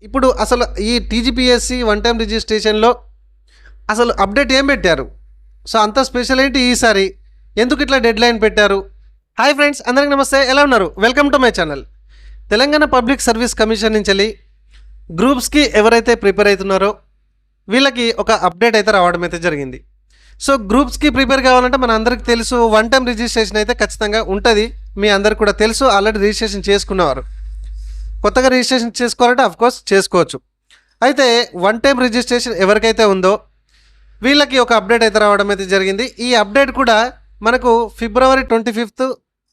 ఇప్పుడు అసలు ఈ టీజీపీఎస్సీ వన్ టైం రిజిస్ట్రేషన్లో అసలు అప్డేట్ ఏం పెట్టారు? సో అంత స్పెషల్ ఏంటి ఈసారి? ఎందుకు ఇట్లా డెడ్ లైన్ పెట్టారు? హాయ్ ఫ్రెండ్స్, అందరికీ నమస్తే. ఎలా ఉన్నారు? Welcome to my channel. Telangana public service commission నుంచి వెళ్ళి గ్రూప్స్కి ఎవరైతే ప్రిపేర్ అవుతున్నారో వీళ్ళకి ఒక అప్డేట్ అయితే రావడం అయితే జరిగింది. సో గ్రూప్స్కి ప్రిపేర్ కావాలంటే మన అందరికీ తెలుసు, వన్ టైం రిజిస్ట్రేషన్ అయితే ఖచ్చితంగా ఉంటుంది. మీ అందరికి కూడా తెలుసు, ఆల్రెడీ రిజిస్ట్రేషన్ చేసుకున్నవారు. కొత్తగా రిజిస్ట్రేషన్ చేసుకోవాలంటే అఫ్కోర్స్ చేసుకోవచ్చు. అయితే వన్ టైం రిజిస్ట్రేషన్ ఎవరికైతే ఉందో వీళ్ళకి ఒక అప్డేట్ అయితే రావడం అయితే జరిగింది. ఈ అప్డేట్ కూడా మనకు ఫిబ్రవరి 25,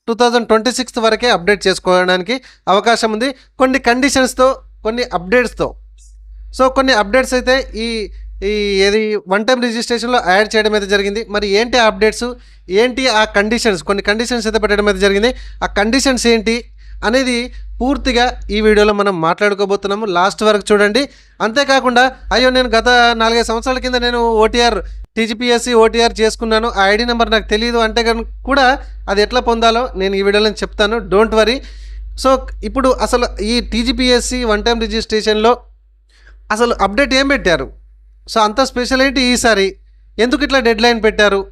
2026 వరకే అప్డేట్ చేసుకోవడానికి అవకాశం ఉంది, కొన్ని కండిషన్స్తో, కొన్ని అప్డేట్స్తో. సో కొన్ని అప్డేట్స్ అయితే ఈ ఏది వన్ టైం రిజిస్ట్రేషన్లో యాడ్ చేయడం అయితే జరిగింది. మరి ఏంటి ఆ అప్డేట్స్, ఏంటి ఆ కండిషన్స్, కొన్ని కండిషన్స్ అయితే పెట్టడం అయితే జరిగింది. ఆ కండిషన్స్ ఏంటి అనేది పూర్తిగా ఈ వీడియోలో మనం మాట్లాడుకోబోతున్నాము. లాస్ట్ వరకు చూడండి. అంతేకాకుండా అయ్యో నేను గత 4-5 సంవత్సరాల కింద నేను టీజీపీఎస్సీ ఓటీఆర్ చేసుకున్నాను, ఆ ఐడి నెంబర్ నాకు తెలియదు అంటే కనుక కూడా అది ఎట్లా పొందాలో నేను ఈ వీడియోలో చెప్తాను, డోంట్ వరీ. సో ఇప్పుడు అసలు ఈ టీజీపీఎస్సీ వన్ టైం రిజిస్ట్రేషన్లో అసలు అప్డేట్ ఏం పెట్టారు? సో అంత స్పెషల్ ఏంటి ఈసారి? ఎందుకు ఇట్లా డెడ్ లైన్ పెట్టారు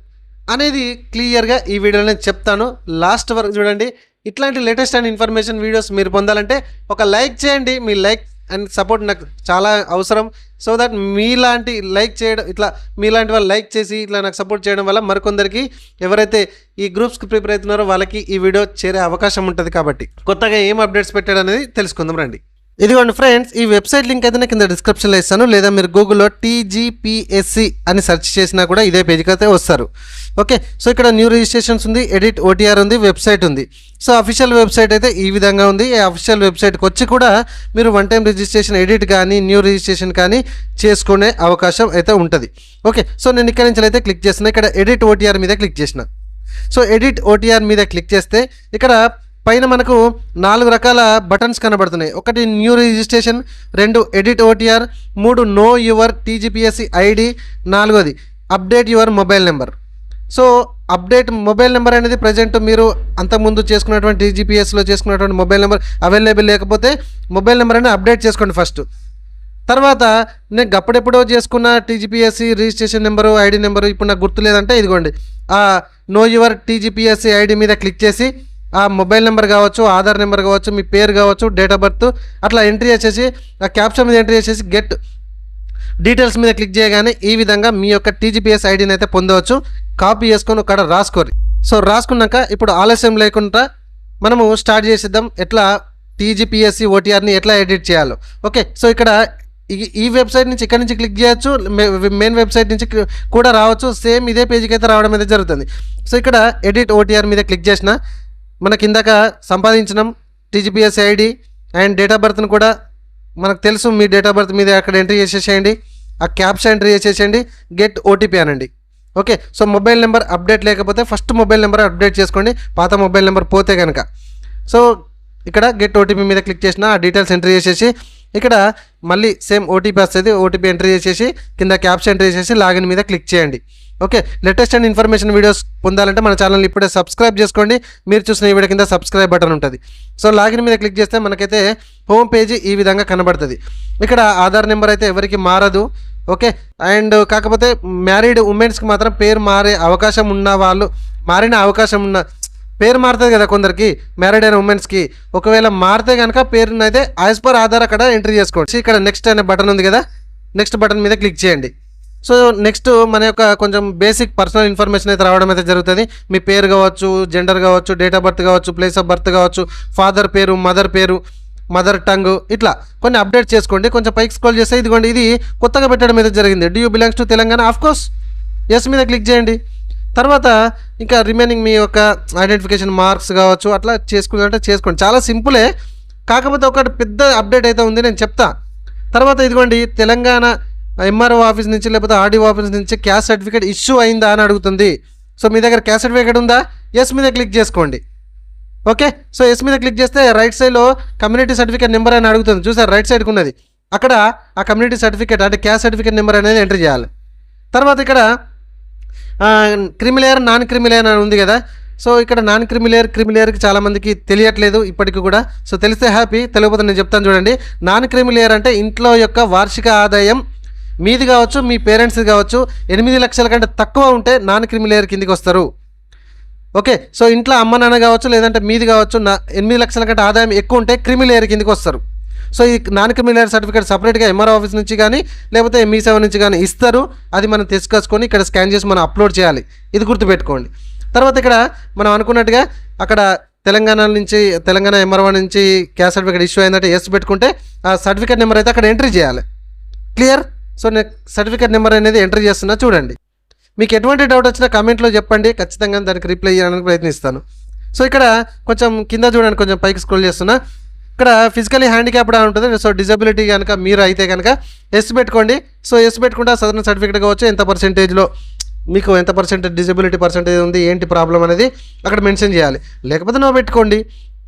అనేది క్లియర్గా ఈ వీడియోలో నేను చెప్తాను. లాస్ట్ వరకు చూడండి. ఇట్లాంటి లేటెస్ట్ అండ్ ఇన్ఫర్మేషన్ వీడియోస్ మీరు పొందాలంటే ఒక లైక్ చేయండి. మీ లైక్ అండ్ సపోర్ట్ నాకు చాలా అవసరం. సో దట్ మీలాంటి లైక్ చేయడం, ఇట్లా మీలాంటి వాళ్ళు లైక్ చేసి ఇట్లా నాకు సపోర్ట్ చేయడం వల్ల మరికొందరికి ఎవరైతే ఈ గ్రూప్స్కి ప్రిపేర్ అవుతున్నారో వాళ్ళకి ఈ వీడియో చేరే అవకాశం ఉంటుంది. కాబట్టి కొత్తగా ఏం అప్డేట్స్ పెట్టాడు అనేది తెలుసుకుందాం రండి. ఇదిగోండి ఫ్రెండ్స్, ఈ వెబ్సైట్ లింక్ అయితే కింద డిస్క్రిప్షన్లో ఇస్తాను, లేదా మీరు గూగుల్లో టీజీపీఎస్సీ అని సెర్చ్ చేసినా కూడా ఇదే పేజ్కి అయితే వస్తారు. ఓకే, సో ఇక్కడ న్యూ రిజిస్ట్రేషన్స్ ఉంది, ఎడిట్ ఓటీఆర్ ఉంది, వెబ్సైట్ ఉంది. సో అఫీషియల్ వెబ్సైట్ అయితే ఈ విధంగా ఉంది. ఈ అఫీషియల్ వెబ్సైట్కి వచ్చి కూడా మీరు వన్ టైం రిజిస్ట్రేషన్ ఎడిట్ కానీ న్యూ రిజిస్ట్రేషన్ కానీ చేసుకునే అవకాశం అయితే ఉంటుంది. ఓకే, సో నేను ఇక్కడ నుంచి అయితే క్లిక్ చేసిన, ఇక్కడ ఎడిట్ ఓటీఆర్ మీద క్లిక్ చేసిన. సో ఎడిట్ ఓటీఆర్ మీద క్లిక్ చేస్తే ఇక్కడ పైన మనకు 4 రకాల బటన్స్ కనబడుతున్నాయి. 1 new registration, 2 edit OTR, 3 know your TGPSC ID, 4వది update your mobile number. So update mobile number అనేది ప్రజెంట్ మీరు అంతకుముందు చేసుకున్నటువంటి టీజీపీఎస్సీలో చేసుకున్నటువంటి మొబైల్ నెంబర్ అవైలబుల్ లేకపోతే మొబైల్ నెంబర్ అనేది అప్డేట్ చేసుకోండి ఫస్ట్. తర్వాత నేను అప్పుడెప్పుడో చేసుకున్న TGPSC registration number, ID number ఇప్పుడు నాకు గుర్తులేదంటే ఇదిగోండి ఆ నో యువర్ టీజీపీఎస్సీ ఐడి మీద క్లిక్ చేసి ఆ మొబైల్ నెంబర్ కావచ్చు, ఆధార్ నెంబర్ కావచ్చు, మీ పేరు కావచ్చు, డేట్ ఆఫ్ బర్త్ అట్లా ఎంట్రీ చేసేసి ఆ క్యాప్షన్ మీద ఎంట్రీ చేసేసి గెట్ డీటెయిల్స్ మీద క్లిక్ చేయగానే ఈ విధంగా మీ యొక్క టీజీపీఎస్ ఐడిని అయితే పొందవచ్చు. కాపీ చేసుకొని అక్కడ రాసుకోరు. సో రాసుకున్నాక ఇప్పుడు ఆలస్యం లేకుండా మనము స్టార్ట్ చేసేద్దాం, ఎట్లా టీజీపీఎస్సీ ఓటీఆర్ని ఎట్లా ఎడిట్ చేయాలో. ఓకే, సో ఇక్కడ ఈ వెబ్సైట్ నుంచి ఇక్కడ నుంచి క్లిక్ చేయొచ్చు, మెయిన్ వెబ్సైట్ నుంచి కూడా రావచ్చు. సేమ్ ఇదే పేజీకి అయితే రావడం అయితే జరుగుతుంది. సో ఇక్కడ ఎడిట్ ఓటీఆర్ మీద క్లిక్ చేసిన మనకి ఇందాక సంపాదించినాం TGPSC ID and date of బర్త్ని కూడా మనకు తెలుసు. మీ డేట్ ఆఫ్ బర్త్ మీద అక్కడ ఎంట్రీ చేసేసేయండి, ఆ క్యాప్షన్ ఎంట్రీ చేసేసేయండి, గెట్ ఓటీపీ అనండి. Okay, so mobile number update లేకపోతే ఫస్ట్ మొబైల్ నెంబర్ అప్డేట్ చేసుకోండి, పాత మొబైల్ నెంబర్ పోతే కనుక. సో ఇక్కడ గెట్ ఓటీపీ మీద క్లిక్ చేసిన ఆ డీటెయిల్స్ ఎంట్రీ చేసేసి ఇక్కడ మళ్ళీ సేమ్ ఓటీపీ వస్తుంది, ఓటీపీ ఎంట్రీ చేసేసి కింద క్యాప్షన్ ఎంట్రీ చేసేసి లాగిన్ మీద క్లిక్ చేయండి. Okay, latest and information videos పొందాలంటే మన ఛానల్ని ఇప్పుడే సబ్స్క్రైబ్ చేసుకోండి. మీరు చూసిన ఈ వీడియో కింద సబ్స్క్రైబ్ బటన్ ఉంటుంది. సో లాగిన్ మీద క్లిక్ చేస్తే మనకైతే హోమ్ పేజీ ఈ విధంగా కనబడుతుంది. ఇక్కడ ఆధార్ నెంబర్ అయితే ఎవరికి మారదు. ఓకే, అండ్ కాకపోతే మ్యారీడ్ ఉమెన్స్కి మాత్రం పేరు మారే అవకాశం ఉన్న వాళ్ళు, మారిన అవకాశం ఉన్న పేరు మారుతుంది కదా కొందరికి, మ్యారీడ్ అయిన ఉమెన్స్కి. ఒకవేళ మారితే కనుక పేరుని అయితే యాజ్ పర్ ఆధార్ అక్కడ ఎంట్రీ చేసుకోండి. ఇక్కడ నెక్స్ట్ అనే బటన్ ఉంది కదా, నెక్స్ట్ బటన్ మీద క్లిక్ చేయండి. సో నెక్స్ట్ మన యొక్క కొంచెం బేసిక్ పర్సనల్ ఇన్ఫర్మేషన్ అయితే రావడం అయితే జరుగుతుంది. మీ పేరు కావచ్చు, జెండర్ కావచ్చు, డేట్ ఆఫ్ బర్త్ కావచ్చు, ప్లేస్ ఆఫ్ బర్త్ కావచ్చు, ఫాదర్ పేరు, మదర్ టంగ్, ఇట్లా కొన్ని అప్డేట్ చేసుకోండి. కొంచెం పైకి స్క్రోల్ చేస్తే ఇదిగోండి ఇది కొత్తగా పెట్టడం అయితే జరిగింది. Do you belongs to Telangana? Of course yes మీద క్లిక్ చేయండి. తర్వాత ఇంకా రిమైనింగ్ మీ యొక్క ఐడెంటిఫికేషన్ మార్క్స్ కావచ్చు అట్లా చేసుకుంటే చేసుకోండి. చాలా సింపులే, కాకపోతే ఒకటి పెద్ద అప్డేట్ అయితే ఉంది, నేను చెప్తా. తర్వాత ఇదిగోండి తెలంగాణ ఎంఆర్ఓ ఆఫీస్ నుంచి లేకపోతే ఆర్డీఓ ఆఫీస్ నుంచి క్యాస్ట్ సర్టిఫికేట్ ఇష్యూ అయిందా అని అడుగుతుంది. సో మీ దగ్గర క్యాస్ట్ సర్టిఫికేట్ ఉందా? ఎస్ మీద క్లిక్ చేసుకోండి. ఓకే, సో ఎస్ మీద క్లిక్ చేస్తే రైట్ సైడ్లో కమ్యూనిటీ సర్టిఫికేట్ నెంబర్ అని అడుగుతుంది. చూసారు రైట్ సైడ్కి ఉన్నది, అక్కడ ఆ కమ్యూనిటీ సర్టిఫికేట్ అంటే క్యాస్ట్ సర్టిఫికేట్ నెంబర్ అనేది ఎంటర్ చేయాలి. తర్వాత ఇక్కడ క్రిమిలేయర్ నాన్ క్రిమిలేయర్ అని ఉంది కదా. సో ఇక్కడ నాన్ క్రిమిలేయర్కి చాలామందికి తెలియట్లేదు ఇప్పటికీ కూడా. సో తెలిస్తే హ్యాపీ, తెలియకపోతే నేను చెప్తాను చూడండి. నాన్ క్రిమిలేయర్ అంటే ఇంట్లో యొక్క వార్షిక ఆదాయం మీది కావచ్చు, మీ పేరెంట్స్ది కావచ్చు, 8 లక్షల కంటే తక్కువ ఉంటే నాన్ క్రిమిలేయర్ కిందికి వస్తారు. ఓకే, సో ఇంట్లో అమ్మ నాన్న కావచ్చు, లేదంటే మీది కావచ్చు, 8 లక్షల కంటే ఆదాయం ఎక్కువ ఉంటే క్రిమిలేయర్ కిందికి వస్తారు. సో ఈ నాన్ క్రిమిలేయర్ సర్టిఫికేట్ సపరేట్గా ఎంఆర్ఓ ఆఫీస్ నుంచి కానీ లేకపోతే మీ7 నుంచి కానీ ఇస్తారు. అది మనం తెచ్చుకొచ్చుకొని ఇక్కడ స్కాన్ చేసి మనం అప్లోడ్ చేయాలి. ఇది గుర్తుపెట్టుకోండి. తర్వాత ఇక్కడ మనం అనుకున్నట్టుగా అక్కడ తెలంగాణ ఎంఆర్ఓ నుంచి క్యాస్ట్ సర్టిఫికేట్ ఇష్యూ అయిందంటే ఎస్ పెట్టుకుంటే ఆ సర్టిఫికేట్ నెంబర్ అయితే అక్కడ ఎంట్రీ చేయాలి. క్లియర్? సో నేను సర్టిఫికేట్ నెంబర్ అనేది ఎంట్రీ చేస్తున్నా చూడండి. మీకు ఎటువంటి డౌట్ వచ్చినా కామెంట్లో చెప్పండి, ఖచ్చితంగా దానికి రిప్లై చేయడానికి ప్రయత్నిస్తాను. సో ఇక్కడ కొంచెం కింద చూడండి, కొంచెం పైకి స్క్రోల్ చేస్తున్నా. ఇక్కడ ఫిజికలీ హ్యాండిక్యాప్డ్ అని ఉంటుంది. సో డిజబిలిటీ కనుక మీరు అయితే కనుక ఎస్ పెట్టుకోండి. సో ఎస్ పెట్టుకుంటే సదరన్ సర్టిఫికేట్ కావచ్చు, ఎంత పర్సెంటేజ్లో మీకు ఎంత పర్సెంటేజ్ డిజబిలిటీ పర్సెంటేజ్ ఉంది, ఏంటి ప్రాబ్లం అనేది అక్కడ మెన్షన్ చేయాలి. లేకపోతే నో పెట్టుకోండి.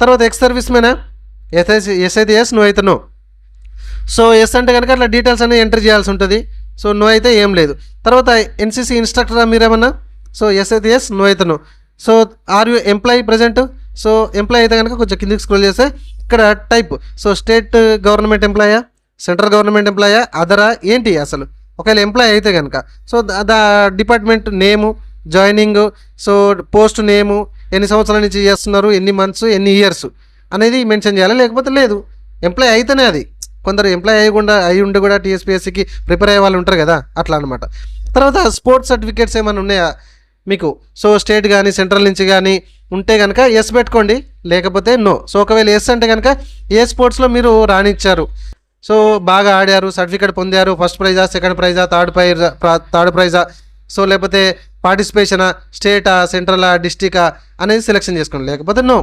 తర్వాత ఎక్స్ సర్వీస్ మేనా, ఎస్ అయితే ఎస్, నో అయితే నో. సో ఎస్ అంటే కనుక అట్లా డీటెయిల్స్ అనేవి ఎంటర్ చేయాల్సి ఉంటుంది. సో నో అయితే ఏం లేదు. తర్వాత ఎన్సీసీ ఇన్స్ట్రక్టరా మీరేమన్నా, సో ఎస్ అయితే ఎస్, నో అయితే no. So are you employee present, so employee అయితే కనుక కొంచెం కిందికి స్క్రోల్ చేస్తే ఇక్కడ టైప్, సో స్టేట్ గవర్నమెంట్ ఎంప్లాయా, సెంట్రల్ గవర్నమెంట్ ఎంప్లాయా, అదరా, ఏంటి అసలు ఒకవేళ ఎంప్లాయీ అయితే కనుక. So department name, joining, so post name, ఎన్ని సంవత్సరాల నుంచి చేస్తున్నారు, ఎన్ని మంత్స్, ఎన్ని ఇయర్స్ అనేది మెన్షన్ చేయాలి. లేకపోతే లేదు. ఎంప్లాయీ అయితేనే అది. కొందరు ఎంప్లాయీ అయి ఉండి కూడా టీఎస్పీఎస్సీకి ప్రిపేర్ అయ్యే వాళ్ళు ఉంటారు కదా, అట్లా అనమాట. తర్వాత స్పోర్ట్స్ సర్టిఫికేట్స్ ఏమైనా ఉన్నాయా మీకు, సో స్టేట్ కానీ సెంట్రల్ నుంచి కానీ ఉంటే కనుక ఎస్ పెట్టుకోండి, లేకపోతే నో. సో ఒకవేళ ఎస్ అంటే కనుక ఏ స్పోర్ట్స్లో మీరు రాణించారు, సో బాగా ఆడారు, సర్టిఫికేట్ పొందారు, ఫస్ట్ ప్రైజా, సెకండ్ ప్రైజా, థర్డ్ ప్రైజా, సో లేకపోతే పార్టిసిపేషనా, స్టేటా, సెంట్రలా, డిస్టికా అనేది సెలెక్షన్ చేసుకోండి, లేకపోతే నో.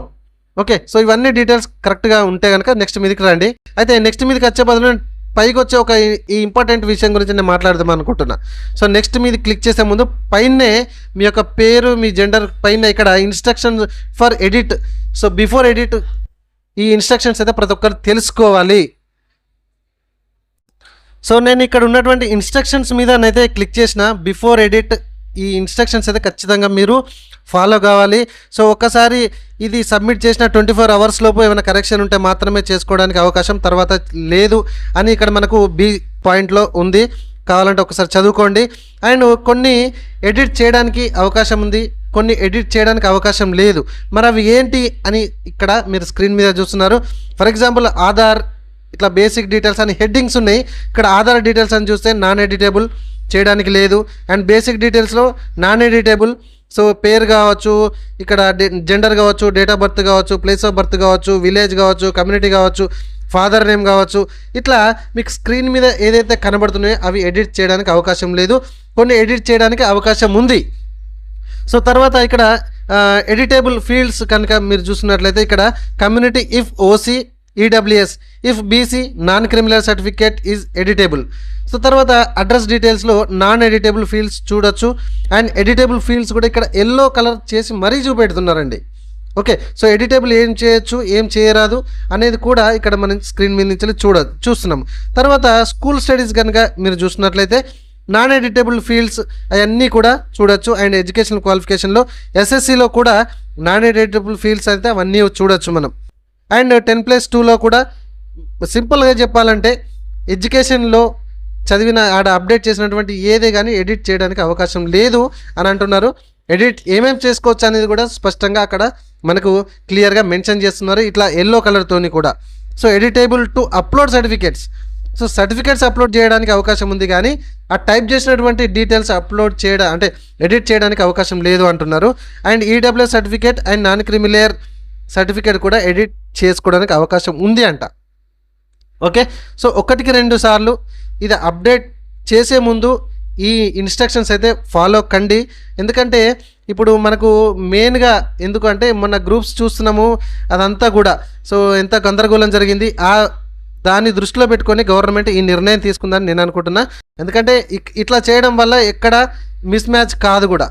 ఓకే, సో ఇవన్నీ డీటెయిల్స్ కరెక్ట్గా ఉంటే కనుక నెక్స్ట్ మీదకి రండి. అయితే నెక్స్ట్ మీదకి వచ్చే బదులు పైకి వచ్చే ఒక ఈ ఇంపార్టెంట్ విషయం గురించి నేను మాట్లాడదాం అనుకుంటున్నా. సో నెక్స్ట్ మీద క్లిక్ చేసే ముందు పైనే మీ యొక్క పేరు, మీ జెండర్ పైన ఇక్కడ instructions for edit, so before edit ఈ ఇన్స్ట్రక్షన్స్ అయితే ప్రతి ఒక్కరు తెలుసుకోవాలి. సో నేను ఇక్కడ ఉన్నటువంటి ఇన్స్ట్రక్షన్స్ మీద నైతే క్లిక్ చేసిన బిఫోర్ ఎడిట్ ఈ ఇన్స్ట్రక్షన్స్ అయితే ఖచ్చితంగా మీరు ఫాలో కావాలి. సో ఒక్కసారి ఇది సబ్మిట్ చేసిన 24 అవర్స్ లోపు ఏమైనా కరెక్షన్ ఉంటే మాత్రమే చేసుకోవడానికి అవకాశం, తర్వాత లేదు అని ఇక్కడ మనకు బి పాయింట్లో ఉంది. కావాలంటే ఒకసారి చదువుకోండి. అండ్ కొన్ని ఎడిట్ చేయడానికి అవకాశం ఉంది, కొన్ని ఎడిట్ చేయడానికి అవకాశం లేదు. మరి అవి ఏంటి అని ఇక్కడ మీరు స్క్రీన్ మీద చూస్తున్నారు. ఫర్ ఎగ్జాంపుల్ ఆధార్, ఇట్లా బేసిక్ డీటెయిల్స్ అని హెడ్డింగ్స్ ఉన్నాయి. ఇక్కడ ఆధార్ డీటెయిల్స్ అని చూస్తే నాన్ ఎడిటేబుల్ చేయడానికి లేదు. అండ్ బేసిక్ డీటెయిల్స్లో నాన్ ఎడిటేబుల్, సో పేరు కావచ్చు, ఇక్కడ జెండర్ కావచ్చు, డేట్ ఆఫ్ బర్త్ కావచ్చు, ప్లేస్ ఆఫ్ బర్త్ కావచ్చు, విలేజ్ కావచ్చు, కమ్యూనిటీ కావచ్చు, ఫాదర్ నేమ్ కావచ్చు, ఇట్లా మీకు స్క్రీన్ మీద ఏదైతే కనబడుతున్నాయో అవి ఎడిట్ చేయడానికి అవకాశం లేదు. కొన్ని ఎడిట్ చేయడానికి అవకాశం ఉంది. సో తర్వాత ఇక్కడ ఎడిటేబుల్ ఫీల్డ్స్ కనుక మీరు చూస్తున్నట్లయితే ఇక్కడ community if OC, EWS, if BC non criminal certificate is editable. So తర్వాత అడ్రస్ డీటెయిల్స్లో నాన్ ఎడిటేబుల్ ఫీల్డ్స్ చూడొచ్చు. అండ్ ఎడిటేబుల్ ఫీల్డ్స్ కూడా ఇక్కడ ఎల్లో కలర్ చేసి మరీ చూపెడుతున్నారండి. ఓకే, సో ఎడిటేబుల్ ఏం చేయొచ్చు, ఏం చేయరాదు అనేది కూడా ఇక్కడ మనం స్క్రీన్ మీద నుంచి చూస్తున్నాము. తర్వాత స్కూల్ స్టడీస్ కనుక మీరు చూసినట్లయితే నాన్ ఎడిటేబుల్ ఫీల్డ్స్ అవన్నీ కూడా చూడొచ్చు. అండ్ ఎడ్యుకేషనల్ క్వాలిఫికేషన్లో ఎస్ఎస్సిలో కూడా నాన్ ఎడిటేబుల్ ఫీల్డ్స్ అయితే అవన్నీ చూడొచ్చు మనం. అండ్ 10+2లో కూడా సింపుల్గా చెప్పాలంటే ఎడ్యుకేషన్లో చదివిన ఆడ అప్డేట్ చేసినటువంటి ఏదే కానీ ఎడిట్ చేయడానికి అవకాశం లేదు అని అంటున్నారు. ఎడిట్ ఏమేమి చేసుకోవచ్చు అనేది కూడా స్పష్టంగా అక్కడ మనకు క్లియర్గా మెన్షన్ చేస్తున్నారు, ఇట్లా ఎల్లో కలర్తోని కూడా. So editable to upload certificates, so certificates upload చేయడానికి అవకాశం ఉంది, కానీ ఆ టైప్ చేసినటువంటి డీటెయిల్స్ అప్లోడ్ చేయడం అంటే ఎడిట్ చేయడానికి అవకాశం లేదు అంటున్నారు. And EWS certificate and non creamy layer certificate కూడా ఎడిట్ చేసుకోవడానికి అవకాశం ఉంది అంట. ఓకే, సో 1-2 సార్లు ఇది అప్డేట్ చేసే ముందు ఈ ఇన్స్ట్రక్షన్స్ అయితే ఫాలో కండి. ఎందుకంటే ఇప్పుడు మనకు మెయిన్గా ఎందుకంటే మొన్న గ్రూప్స్ చూస్తున్నాము, అదంతా కూడా సో ఎంత గందరగోళం జరిగింది, దాన్ని దృష్టిలో పెట్టుకొని గవర్నమెంట్ ఈ నిర్ణయం తీసుకుందని నేను అనుకుంటున్నా. ఎందుకంటే ఇట్లా చేయడం వల్ల ఎక్కడ మిస్ మ్యాచ్ కాదు కూడా.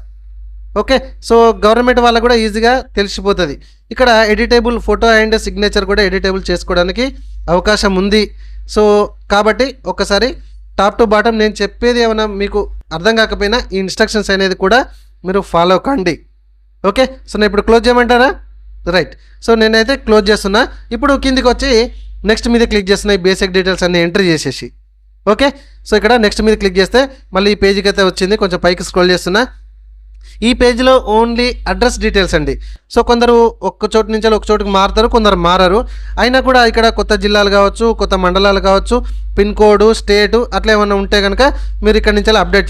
ఓకే, సో గవర్నమెంట్ వాళ్ళకు కూడా ఈజీగా తెలిసిపోతుంది. ఇక్కడ ఎడిటేబుల్ ఫోటో అండ్ సిగ్నేచర్ కూడా ఎడిటేబుల్ చేసుకోవడానికి అవకాశం ఉంది. సో కాబట్టి ఒకసారి టాప్ టు బాటమ్ నేను చెప్పేది ఏమైనా మీకు అర్థం కాకపోయినా ఈ ఇన్స్ట్రక్షన్స్ అనేది కూడా మీరు ఫాలో కండి. ఓకే, సో నేను ఇప్పుడు క్లోజ్ చేయమంటారా? రైట్, సో నేనైతే క్లోజ్ చేస్తున్నా. ఇప్పుడు కిందికి వచ్చి నెక్స్ట్ మీద క్లిక్ చేస్తున్నా, ఈ బేసిక్ డీటెయిల్స్ అన్నీ ఎంటర్ చేసేసి. ఓకే, సో ఇక్కడ నెక్స్ట్ మీద క్లిక్ చేస్తే మళ్ళీ ఈ పేజీకి అయితే వచ్చింది. కొంచెం పైకి స్క్రోల్ చేస్తున్నా. ఈ పేజ్లో ఓన్లీ అడ్రస్ డీటెయిల్స్ అండి. సో కొందరు ఒక్క చోటు నుంచి ఒక చోటుకి మారుతారు, కొందరు మారరు. అయినా కూడా ఇక్కడ కొత్త జిల్లాలు కావచ్చు, కొత్త మండలాలు కావచ్చు, పిన్ కోడ్, స్టేటు అట్లా ఏమైనా ఉంటే కనుక మీరు ఇక్కడ నుంచి అప్డేట్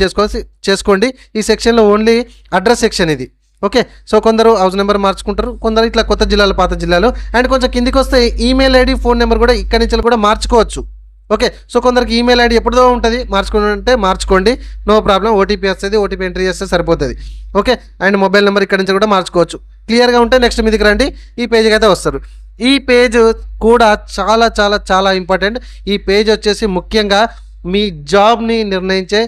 చేసుకోండి. ఈ సెక్షన్లో ఓన్లీ అడ్రస్ సెక్షన్ ఇది. ఓకే, సో కొందరు హౌస్ నెంబర్ మార్చుకుంటారు, కొందరు ఇట్లా కొత్త జిల్లాలు, పాత జిల్లాలు. అండ్ కొంచెం కిందికి వస్తే ఈమెయిల్ ఐడి, ఫోన్ నెంబర్ కూడా ఇక్కడి నుంచి కూడా మార్చుకోవచ్చు. ఓకే, సో కొందరికి ఈమెయిల్ ఐడి ఎప్పుడో ఉంటుంది, మార్చుకుంటే మార్చుకోండి, నో ప్రాబ్లం. ఓటీపీ వస్తుంది, ఓటీపీ ఎంట్రీ చేస్తే సరిపోతుంది. ఓకే, అండ్ మొబైల్ నెంబర్ ఇక్కడ నుంచి కూడా మార్చుకోవచ్చు. క్లియర్గా ఉంటే నెక్స్ట్ మీదకి రండి, ఈ పేజ్కి అయితే వస్తారు. ఈ పేజ్ కూడా చాలా చాలా చాలా ఇంపార్టెంట్. ఈ పేజ్ వచ్చేసి ముఖ్యంగా మీ జాబ్ని నిర్ణయించే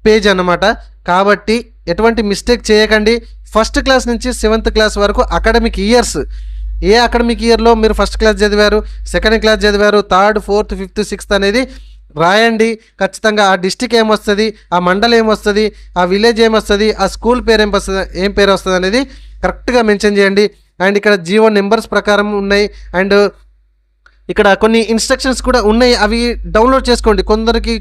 పేజ్ అన్నమాట. కాబట్టి ఎటువంటి మిస్టేక్ చేయకండి. ఫస్ట్ క్లాస్ నుంచి 7th క్లాస్ వరకు అకాడమిక్ ఇయర్స్, ఏ అకాడమిక్ ఇయర్లో మీరు ఫస్ట్ క్లాస్ చదివారు, సెకండ్ క్లాస్ చదివారు, 3rd, 4th, 5th, 6th అనేది రాయండి. ఖచ్చితంగా ఆ డిస్టిక్ ఏమొస్తుంది, ఆ మండలం ఏమొస్తుంది, ఆ విలేజ్ ఏమొస్తుంది, ఆ స్కూల్ పేరు ఏం పేరు వస్తుంది అనేది కరెక్ట్గా మెన్షన్ చేయండి. అండ్ ఇక్కడ జీవో నెంబర్స్ ప్రకారం ఉన్నాయి. అండ్ ఇక్కడ కొన్ని ఇన్స్ట్రక్షన్స్ కూడా ఉన్నాయి, అవి డౌన్లోడ్ చేసుకోండి. కొందరికి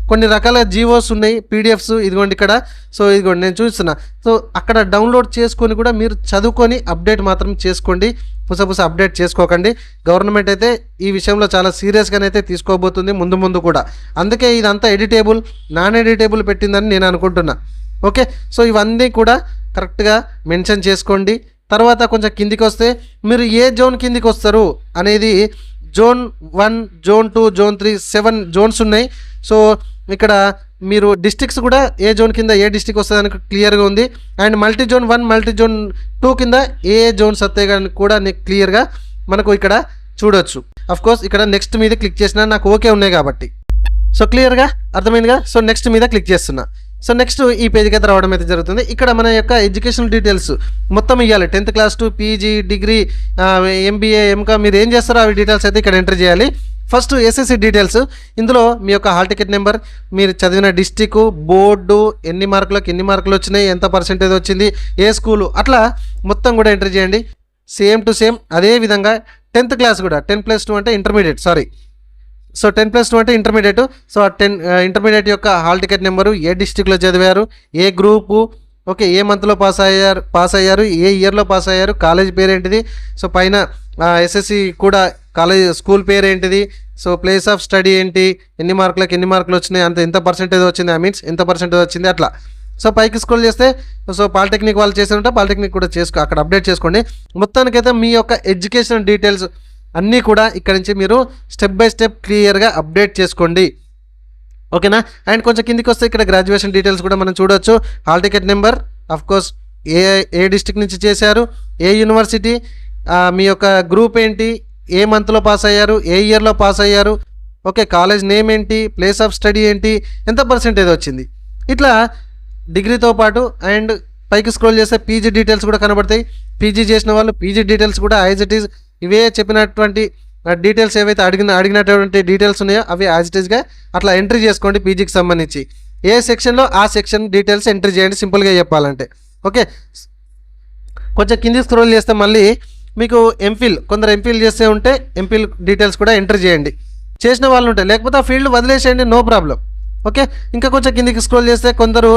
కొన్ని రకాల జీవోస్ ఉన్నాయి, పీడిఎఫ్స్. ఇదిగోండి ఇక్కడ, సో ఇదిగోండి నేను చూస్తున్నా. సో అక్కడ డౌన్లోడ్ చేసుకొని కూడా మీరు చదువుకొని అప్డేట్ మాత్రం చేసుకోండి. పుసపుస అప్డేట్ చేసుకోకండి. గవర్నమెంట్ అయితే ఈ విషయంలో చాలా సీరియస్గానైతే తీసుకోబోతుంది ముందు కూడా. అందుకే ఇదంతా ఎడిటేబుల్, నాన్ ఎడిటేబుల్ పెట్టిందని నేను అనుకుంటున్నా. ఓకే, సో ఇవన్నీ కూడా కరెక్ట్గా మెన్షన్ చేసుకోండి. తర్వాత కొంచెం కిందికి వస్తే మీరు ఏ జోన్ కిందికి వస్తారు అనేది జోన్ 1, జోన్ 2, జోన్ 3, 7 జోన్స్ ఉన్నాయి. సో ఇక్కడ మీరు డిస్ట్రిక్ట్స్ కూడా ఏ జోన్ కింద ఏ డిస్ట్రిక్ట్ వస్తుందని క్లియర్గా ఉంది. And multi zone 1, multi zone 2 కింద ఏ జోన్స్ వస్తాయి కానీ కూడా క్లియర్గా మనకు ఇక్కడ చూడొచ్చు. అఫ్కోర్స్ ఇక్కడ నెక్స్ట్ మీద క్లిక్ చేసినా నాకు ఓకే ఉన్నాయి కాబట్టి. సో క్లియర్గా అర్థమైందిగా. సో నెక్స్ట్ మీద క్లిక్ చేస్తున్నా. సో నెక్స్ట్ ఈ పేజ్కి అయితే రావడం అయితే జరుగుతుంది. ఇక్కడ మన యొక్క ఎడ్యుకేషన్ డీటెయిల్స్ మొత్తం ఇవ్వాలి. 10th class to PG, degree, MBA, ఎంకా మీరు ఏం చేస్తారో అవి డీటెయిల్స్ అయితే ఇక్కడ ఎంటర్ చేయాలి. First SSC details. ఇందులో మీ యొక్క హాల్ టికెట్ నెంబర్, మీరు చదివిన డిస్టిక్, బోర్డు, ఎన్ని మార్కులు వచ్చినాయి, ఎంత పర్సెంటేజ్ వచ్చింది, ఏ స్కూలు, అట్లా మొత్తం కూడా ఎంటర్ చేయండి. సేమ్ టు సేమ్ అదే విధంగా 10th క్లాస్ కూడా 10+2 అంటే ఇంటర్మీడియట్, సారీ. సో 10+2 అంటే ఇంటర్మీడియట్. సో ఇంటర్మీడియట్ యొక్క హాల్ టికెట్ నెంబరు, ఏ డిస్ట్రిక్ట్లో చదివారు, ఏ గ్రూపు, ఓకే, ఏ మంత్లో పాస్ అయ్యారు, ఏ ఇయర్లో పాస్ అయ్యారు, కాలేజ్ పేరు ఏంటిది, సో పైన ఎస్ఎస్సి కూడా కాలేజ్ స్కూల్ పేరు ఏంటిది, సో ప్లేస్ ఆఫ్ స్టడీ ఏంటి, ఎన్ని మార్కులు వచ్చినాయి, ఎంత పర్సెంటేజ్ వచ్చింది, ఎంత పర్సెంటేజ్ వచ్చింది అట్లా. సో పైకి స్క్రోల్ చేస్తే సో పాలిటెక్నిక్ వాళ్ళు చేసి ఉంటే పాలిటెక్నిక్ కూడా అక్కడ అప్డేట్ చేసుకోండి. మొత్తానికైతే మీ యొక్క ఎడ్యుకేషన్ డీటెయిల్స్ అన్నీ కూడా ఇక్కడ నుంచి మీరు స్టెప్ బై స్టెప్ క్లియర్గా అప్డేట్ చేసుకోండి. ఓకేనా. అండ్ కొంచెం కిందికి వస్తే ఇక్కడ గ్రాడ్యుయేషన్ డీటెయిల్స్ కూడా మనం చూడవచ్చు. హాల్ టికెట్ నెంబర్, అఫ్కోర్స్ ఏ డిస్ట్రిక్ట్ నుంచి చేశారు, ఏ యూనివర్సిటీ, మీ యొక్క గ్రూప్ ఏంటి, ఏ మంత్లో పాస్ అయ్యారు, ఏ ఇయర్లో పాస్ అయ్యారు, ఓకే, కాలేజ్ నేమ్ ఏంటి, ప్లేస్ ఆఫ్ స్టడీ ఏంటి, ఎంత పర్సెంటేజ్ వచ్చింది, ఇట్లా డిగ్రీతో పాటు. అండ్ పైకి స్క్రోల్ చేస్తే పీజీ డీటెయిల్స్ కూడా కనబడతాయి. పీజీ చేసిన వాళ్ళు పీజీ డీటెయిల్స్ కూడా యాజ్ ఇట్ ఈజ్ ఇవే చెప్పినటువంటి డీటెయిల్స్ ఏవైతే అడిగినటువంటి డీటెయిల్స్ ఉన్నాయో అవి యాజ్ ఇట్ ఈస్గా అట్లా ఎంట్రీ చేసుకోండి. పీజీకి సంబంధించి ఏ సెక్షన్లో ఆ సెక్షన్ డీటెయిల్స్ ఎంట్రీ చేయండి, సింపుల్గా చెప్పాలంటే. ఓకే, కొంచెం కింది స్క్రోల్ చేస్తే మళ్ళీ మీకు ఎంఫిల్, కొందరు ఎంఫిల్ చేస్తే ఉంటే ఎంఫిల్ డీటెయిల్స్ కూడా ఎంట్రీ చేయండి. చేసిన వాళ్ళు ఉంటాయి, లేకపోతే ఆ ఫీల్డ్ వదిలేసేయండి, నో ప్రాబ్లం. ఓకే, ఇంకా కొంచెం కిందికి స్క్రోల్ చేస్తే కొందరు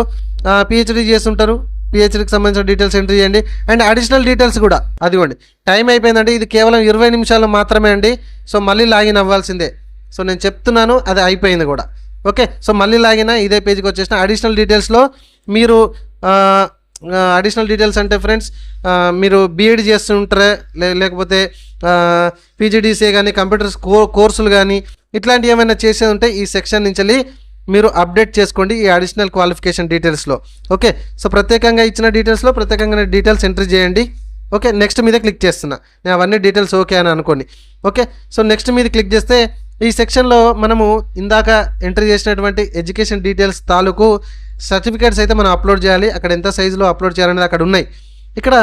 పిహెచ్డీ చేస్తుంటారు, పిహెచ్డీకి సంబంధించిన డీటెయిల్స్ ఎంట్రీ చేయండి. అండ్ అడిషనల్ డీటెయిల్స్ కూడా అదిగోండి. టైం అయిపోయిందండి, ఇది కేవలం 20 నిమిషాలు మాత్రమే అండి. సో మళ్ళీ లాగిన్ అవ్వాల్సిందే. సో నేను చెప్తున్నాను, అది అయిపోయింది కూడా. ఓకే, సో మళ్ళీ లాగిన్ ఇదే పేజ్కి వచ్చేసిన అడిషనల్ డీటెయిల్స్లో మీరు అడిషనల్ డీటెయిల్స్ అంటే ఫ్రెండ్స్, మీరు బీఎడ్ చేస్తుంటారా, లేకపోతే పీజీడీసీ కానీ కంప్యూటర్స్ కోర్సులు కానీ ఇట్లాంటివి ఏమైనా చేసేది ఉంటే ఈ సెక్షన్ నుంచి మీరు అప్డేట్ చేసుకోండి ఈ అడిషనల్ క్వాలిఫికేషన్ డీటెయిల్స్లో. ఓకే, సో ప్రత్యేకంగా ఇచ్చిన డీటెయిల్స్లో ప్రత్యేకంగా డీటెయిల్స్ ఎంట్రీ చేయండి. ఓకే, నెక్స్ట్ మీద క్లిక్ చేస్తున్నా. నేను అవన్నీ డీటెయిల్స్ ఓకే అని అనుకోండి. ఓకే, సో నెక్స్ట్ మీద క్లిక్ చేస్తే ఈ సెక్షన్లో మనము ఇందాక ఎంట్రీ చేసినటువంటి ఎడ్యుకేషన్ డీటెయిల్స్ తాలూకు సర్టిఫికేట్స్ అయితే మనం అప్లోడ్ చేయాలి. అక్కడ ఎంత సైజులో అప్లోడ్ చేయాలనేది అక్కడ ఉన్నాయి. ఇక్కడ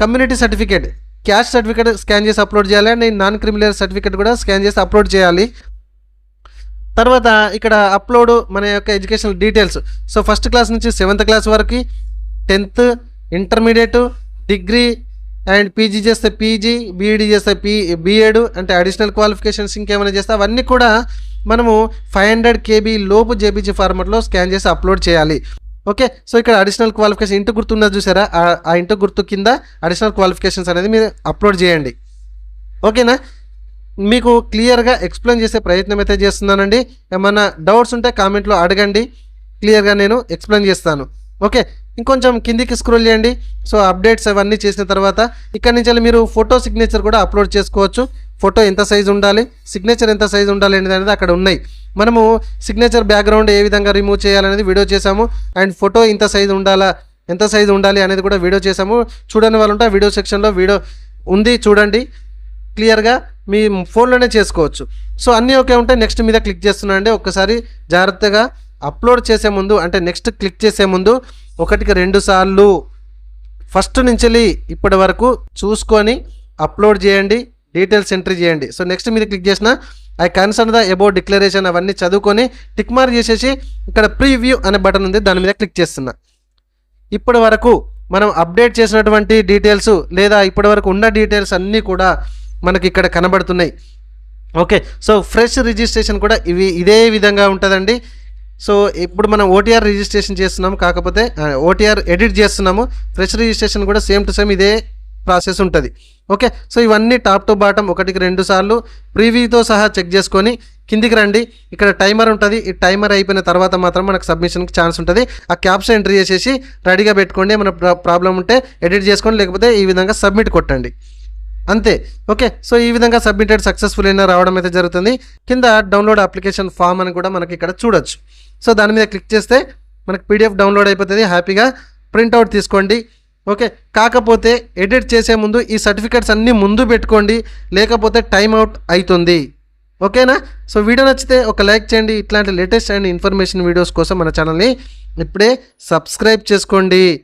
community certificate, caste certificate scan చేసి అప్లోడ్ చేయాలి. అండ్ నాన్ క్రిమినల్ సర్టిఫికేట్ కూడా స్కాన్ చేసి అప్లోడ్ చేయాలి. తర్వాత ఇక్కడ అప్లోడ్ మన యొక్క educational details. So first class నుంచి 7th క్లాస్ వరకు, 10th, intermediate, degree and PG చేస్తే పీజీ, బీఈడీ చేస్తే బీఎడ్ అంటే అడిషనల్ క్వాలిఫికేషన్స్ ఇంకేమైనా చేస్తే అవన్నీ కూడా మనము 500 KB లోపు జేపీజీ ఫార్మాట్లో స్కాన్ చేసి అప్లోడ్ చేయాలి. ఓకే, సో ఇక్కడ అడిషనల్ క్వాలిఫికేషన్ ఇంటూ గుర్తు ఉన్నది చూసారా, ఆ ఇంటూ గుర్తు కింద అడిషనల్ క్వాలిఫికేషన్స్ అనేది మీరు అప్లోడ్ చేయండి. ఓకేనా, మీకు క్లియర్గా ఎక్స్ప్లెయిన్ చేసే ప్రయత్నం అయితే చేస్తున్నానండి. ఏమన్నా డౌట్స్ ఉంటే కామెంట్లో అడగండి, క్లియర్గా నేను ఎక్స్ప్లెయిన్ చేస్తాను. ఓకే, ఇంకొంచెం కిందికి స్క్రోల్ చేయండి. సో అప్డేట్స్ అవన్నీ చేసిన తర్వాత ఇక్కడ నుంచి మీరు ఫోటో సిగ్నేచర్ కూడా అప్లోడ్ చేసుకోవచ్చు. ఫోటో ఎంత సైజు ఉండాలి, సిగ్నేచర్ ఎంత సైజు ఉండాలి అనేది అక్కడ ఉన్నాయి. మనము సిగ్నేచర్ బ్యాక్గ్రౌండ్ ఏ విధంగా రిమూవ్ చేయాలనేది వీడియో చేసాము. అండ్ ఫోటో ఎంత సైజు ఉండాలి అనేది కూడా వీడియో చేసాము. చూడని వాళ్ళు ఉంటే వీడియో సెక్షన్లో వీడియో ఉంది, చూడండి. క్లియర్గా మీ ఫోన్లోనే చేసుకోవచ్చు. సో అన్నీ ఓకే ఉంటే నెక్స్ట్ మీద క్లిక్ చేస్తున్నానండి. ఒక్కసారి జాగ్రత్తగా అప్లోడ్ చేసే ముందు అంటే నెక్స్ట్ క్లిక్ చేసే ముందు 1-2 సార్లు ఫస్ట్ నుంచి ఇప్పటి వరకు చూసుకొని అప్లోడ్ చేయండి, డీటెయిల్స్ ఎంట్రీ చేయండి. సో నెక్స్ట్ మీద క్లిక్ చేసిన I concern the about declaration అవన్నీ చదువుకొని టిక్ మార్క్ చేసేసి ఇక్కడ ప్రీవ్యూ అనే బటన్ ఉంది, దాని మీద క్లిక్ చేస్తున్నా. ఇప్పటి వరకు మనం అప్డేట్ చేసినటువంటి డీటెయిల్స్ లేదా ఇప్పటి వరకు ఉన్న డీటెయిల్స్ అన్నీ కూడా మనకి ఇక్కడ కనబడుతున్నాయి. ఓకే, సో ఫ్రెష్ రిజిస్ట్రేషన్ కూడా ఇదే విధంగా ఉంటుందండి. సో ఇప్పుడు మనం ఓటీఆర్ రిజిస్ట్రేషన్ చేస్తున్నాము, కాకపోతే ఓటీఆర్ ఎడిట్ చేస్తున్నాము. ఫ్రెష్ రిజిస్ట్రేషన్ కూడా సేమ్ టు సేమ్ ఇదే ప్రాసెస్ ఉంటుంది. ఓకే, సో ఇవన్నీ టాప్ టు బాటమ్ 1-2 సార్లు ప్రీవ్యూతో సహా చెక్ చేసుకొని కిందికి రండి. ఇక్కడ టైమర్ ఉంటుంది. ఈ టైమర్ అయిపోయిన తర్వాత మాత్రం మనకు సబ్మిషన్కి ఛాన్స్ ఉంటుంది. ఆ క్యాప్స్ ఎంట్రీ చేసేసి రెడీగా పెట్టుకోండి. ఏమైనా ప్రాబ్లం ఉంటే ఎడిట్ చేసుకోండి, లేకపోతే ఈ విధంగా సబ్మిట్ కొట్టండి, అంతే. ఓకే, సో ఈ విధంగా సబ్మిటెడ్ సక్సెస్ఫుల్ అయినా రావడం అయితే జరుగుతుంది. కింద డౌన్లోడ్ అప్లికేషన్ ఫామ్ అని కూడా మనకి ఇక్కడ చూడొచ్చు. సో దాని మీద క్లిక్ చేస్తే మనకి PDF డౌన్లోడ్ అయిపోతుంది. హ్యాపీగా ప్రింట్అవుట్ తీసుకోండి. ఓకే, కాకపోతే ఎడిట్ చేసే ముందు ఈ సర్టిఫికేట్స్ అన్నీ ముందు పెట్టుకోండి, లేకపోతే టైం అవుట్ అవుతుంది. ఓకేనా, సో వీడియో నచ్చితే ఒక లైక్ చేయండి. ఇట్లాంటి లేటెస్ట్ అండ్ ఇన్ఫర్మేషన్ వీడియోస్ కోసం మన ఛానల్ని ఇప్పుడే సబ్స్క్రైబ్ చేసుకోండి.